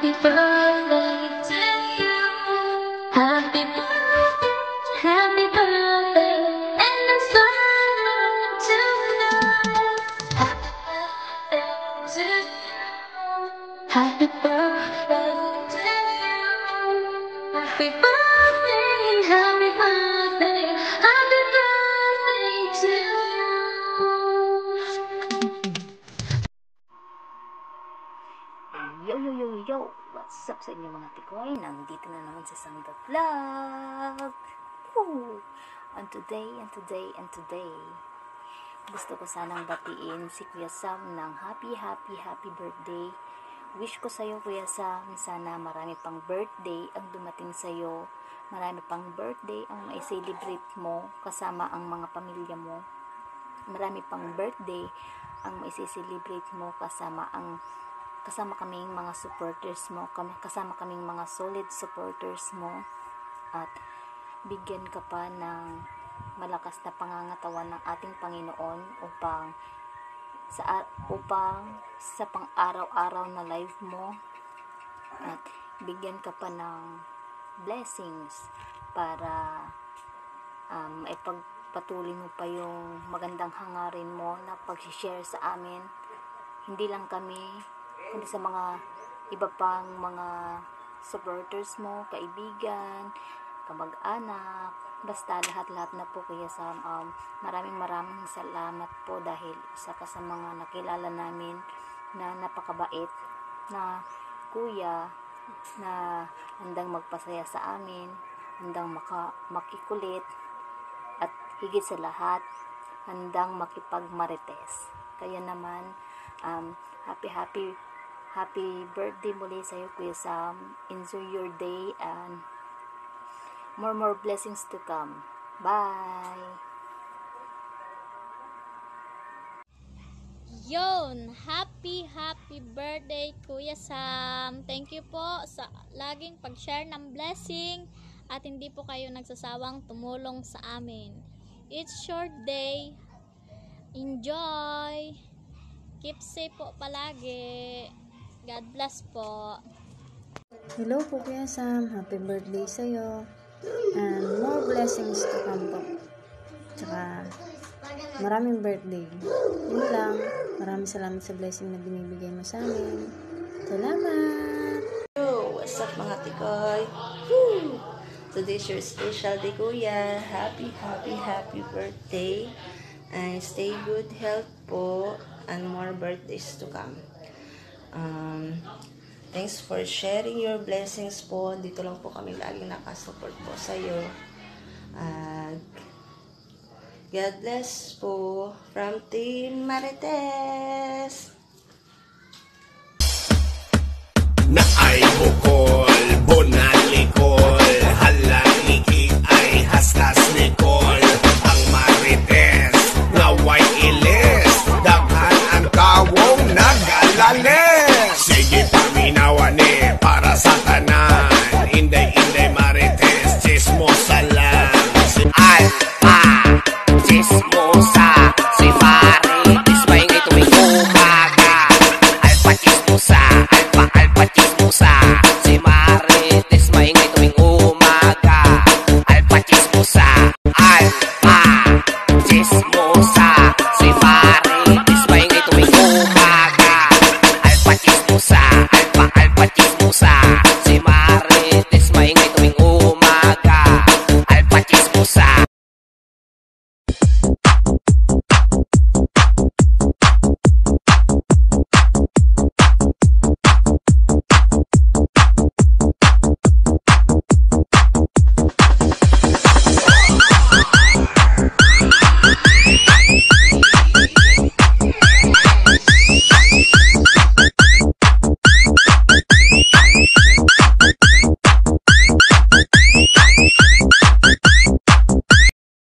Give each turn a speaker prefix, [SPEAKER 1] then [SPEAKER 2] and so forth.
[SPEAKER 1] Happy birthday to you. Happy birthday, happy birthday, and I'm sorry tonight. Happy birthday to you. Happy birthday to you. Happy birthday, happy birthday, happy birthday to you.
[SPEAKER 2] Yo, yo, yo, yo! What's up sa inyo mga tikoy? Nandito na naman sa Sangga Vlog! Woo! And today, gusto ko sanang batiin si Kuya Sam ng happy birthday. Wish ko sa'yo, Kuya Sam, sana marami pang birthday ang dumating sa'yo. Marami pang birthday ang mai-celebrate mo kasama ang mga pamilya mo. Marami pang birthday ang mai-celebrate mo kasama kaming mga supporters mo, kasama kaming mga solid supporters mo, at bigyan ka pa ng malakas na pangangatawan ng ating Panginoon upang sa pang-araw-araw na life mo, at bigyan ka pa ng blessings para ipagpatuloy mo pa yung magandang hangarin mo na pag-share sa amin, hindi lang kami kundi sa mga iba pang mga supporters mo, kaibigan, kamag-anak, basta lahat-lahat na po. Kuya Sam, maraming salamat po dahil isa ka sa mga nakilala namin na napakabait na kuya na handang magpasaya sa amin, handang makikulit, at higit sa lahat handang makipagmarites. Kaya naman happy birthday muli sa iyo, Kuya Sam. Enjoy your day and more blessings to come. Bye!
[SPEAKER 3] Yon, happy birthday Kuya Sam. Thank you po sa laging pag-share ng blessing at hindi po kayo nagsasawang tumulong sa amin. It's short day. Enjoy. Keep safe po palagi. God bless po.
[SPEAKER 4] Hello po Kuya Sam, happy birthday sa'yo and more blessings to come po. Tsaka maraming birthday. Yun lang, maraming salamat sa blessing na binibigay mo sa amin. Salamat!
[SPEAKER 5] Yo, what's up mga tikoy? Woo! Today's your special day, Kuya. Happy birthday, and stay good health po, and more birthdays to come. Thanks for sharing your blessings po. Dito lang po kami laging nakasupport po sa iyo. God bless po from Team Marites.
[SPEAKER 6] Na ay bukol, bonay